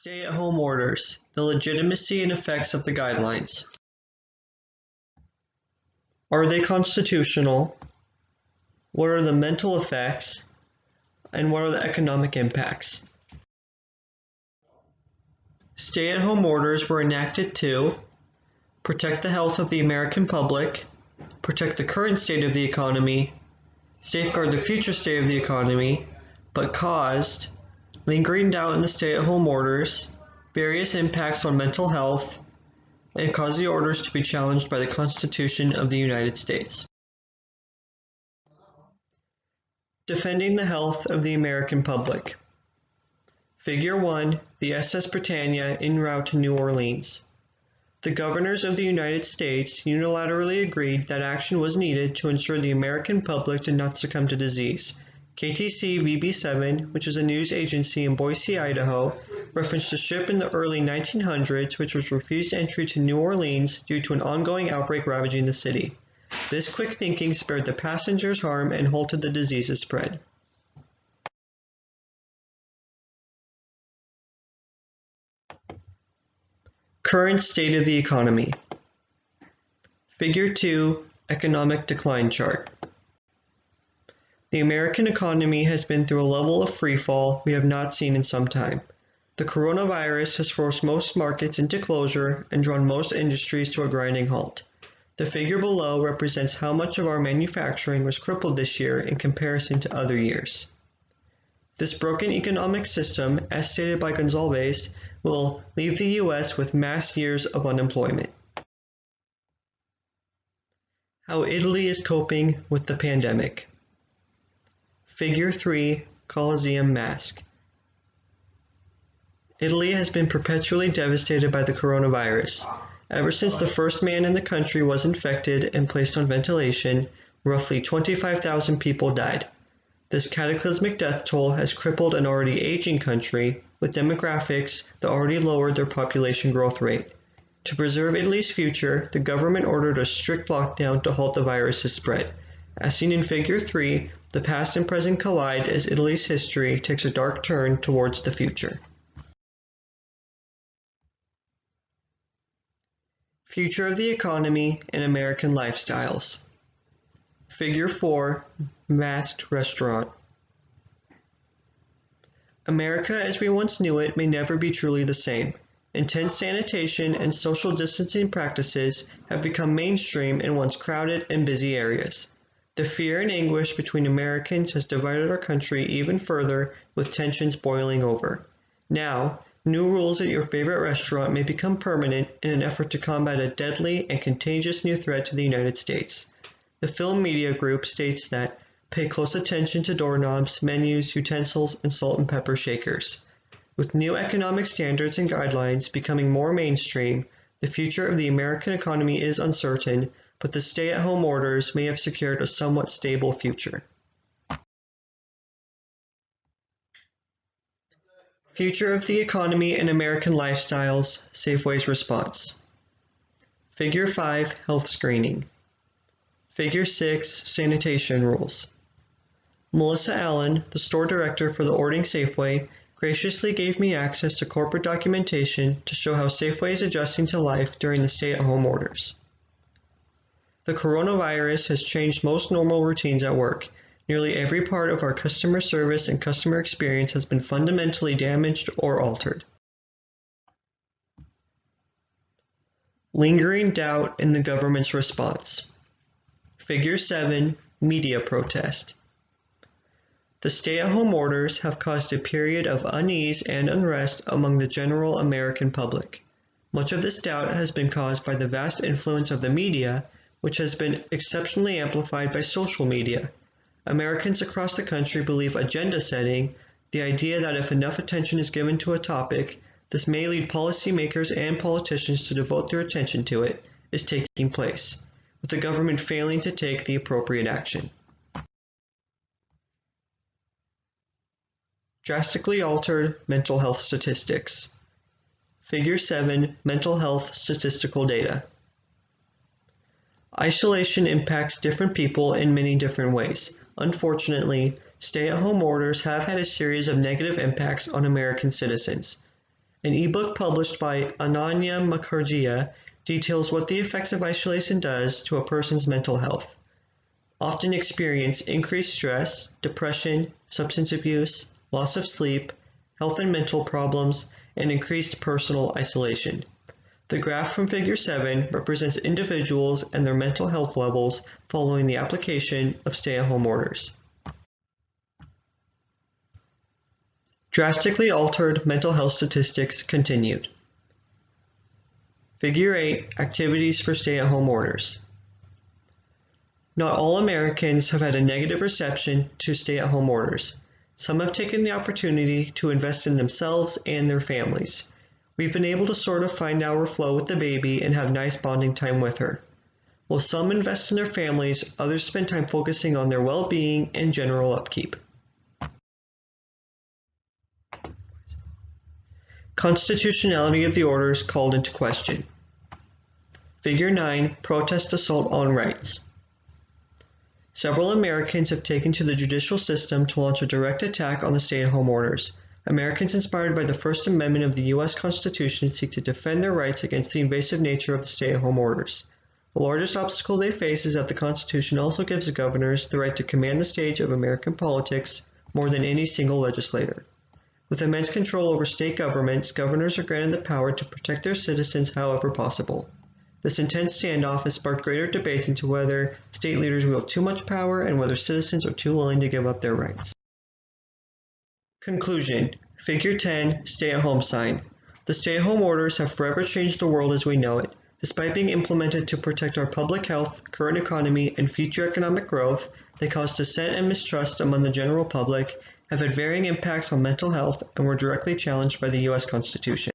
Stay-at-home orders, the legitimacy and effects of the guidelines. Are they constitutional? What are the mental effects? And what are the economic impacts? Stay-at-home orders were enacted to protect the health of the American public, protect the current state of the economy, safeguard the future state of the economy, but caused lingering doubt in the stay-at-home orders, various impacts on mental health, and caused the orders to be challenged by the Constitution of the United States. Defending the health of the American public. Figure 1, the SS Britannia en route to New Orleans. The governors of the United States unilaterally agreed that action was needed to ensure the American public did not succumb to disease. KTC VB7, which is a news agency in Boise, Idaho, referenced a ship in the early 1900s which was refused entry to New Orleans due to an ongoing outbreak ravaging the city. This quick thinking spared the passengers harm and halted the disease's spread. Current state of the economy. Figure 2, economic decline chart. The American economy has been through a level of freefall we have not seen in some time. The coronavirus has forced most markets into closure and drawn most industries to a grinding halt. The figure below represents how much of our manufacturing was crippled this year in comparison to other years. This broken economic system, as stated by Gonzalez, will leave the U.S. with mass years of unemployment. How Italy is coping with the pandemic. Figure 3, Colosseum mask. Italy has been perpetually devastated by the coronavirus. Ever since the first man in the country was infected and placed on ventilation, roughly 25,000 people died. This cataclysmic death toll has crippled an already aging country with demographics that already lowered their population growth rate. To preserve Italy's future, the government ordered a strict lockdown to halt the virus's spread. As seen in Figure 3, the past and present collide as Italy's history takes a dark turn towards the future. Future of the economy and American lifestyles. Figure 4, masked restaurant. America as we once knew it may never be truly the same. Intense sanitation and social distancing practices have become mainstream in once crowded and busy areas. The fear and anguish between Americans has divided our country even further, with tensions boiling over. Now, new rules at your favorite restaurant may become permanent in an effort to combat a deadly and contagious new threat to the United States. The Film Media Group states that pay close attention to doorknobs, menus, utensils, and salt and pepper shakers. With new economic standards and guidelines becoming more mainstream, the future of the American economy is uncertain, but the stay-at-home orders may have secured a somewhat stable future. Future of the economy and American lifestyles, Safeway's response. Figure 5, health screening. Figure 6, sanitation rules. Melissa Allen, the store director for the Ording Safeway, graciously gave me access to corporate documentation to show how Safeway is adjusting to life during the stay-at-home orders. The coronavirus has changed most normal routines at work. Nearly every part of our customer service and customer experience has been fundamentally damaged or altered. Lingering doubt in the government's response. Figure 7, media protest. The stay-at-home orders have caused a period of unease and unrest among the general American public. Much of this doubt has been caused by the vast influence of the media, which has been exceptionally amplified by social media. Americans across the country believe agenda setting, the idea that if enough attention is given to a topic, this may lead policymakers and politicians to devote their attention to it, is taking place, with the government failing to take the appropriate action. Drastically altered mental health statistics. Figure 7, mental health statistical data. Isolation impacts different people in many different ways. Unfortunately, stay-at-home orders have had a series of negative impacts on American citizens. An ebook published by Ananya Mukherjee details what the effects of isolation does to a person's mental health. Often experience increased stress, depression, substance abuse, loss of sleep, health and mental problems, and increased personal isolation. The graph from Figure 7 represents individuals and their mental health levels following the application of stay-at-home orders. Drastically altered mental health statistics continued. Figure 8, activities for stay-at-home orders. Not all Americans have had a negative reception to stay-at-home orders. Some have taken the opportunity to invest in themselves and their families. We've been able to sort of find our flow with the baby and have nice bonding time with her. While some invest in their families, others spend time focusing on their well-being and general upkeep. Constitutionality of the orders called into question. Figure 9, protest assault on rights. Several Americans have taken to the judicial system to launch a direct attack on the stay-at-home orders. Americans inspired by the First Amendment of the U.S. Constitution seek to defend their rights against the invasive nature of the stay-at-home orders. The largest obstacle they face is that the Constitution also gives the governors the right to command the stage of American politics more than any single legislator. With immense control over state governments, governors are granted the power to protect their citizens however possible. This intense standoff has sparked greater debates into whether state leaders wield too much power and whether citizens are too willing to give up their rights. Conclusion. Figure 10, stay-at-home sign. The stay-at-home orders have forever changed the world as we know it. Despite being implemented to protect our public health, current economy, and future economic growth, they cause dissent and mistrust among the general public, have had varying impacts on mental health, and were directly challenged by the U.S. Constitution.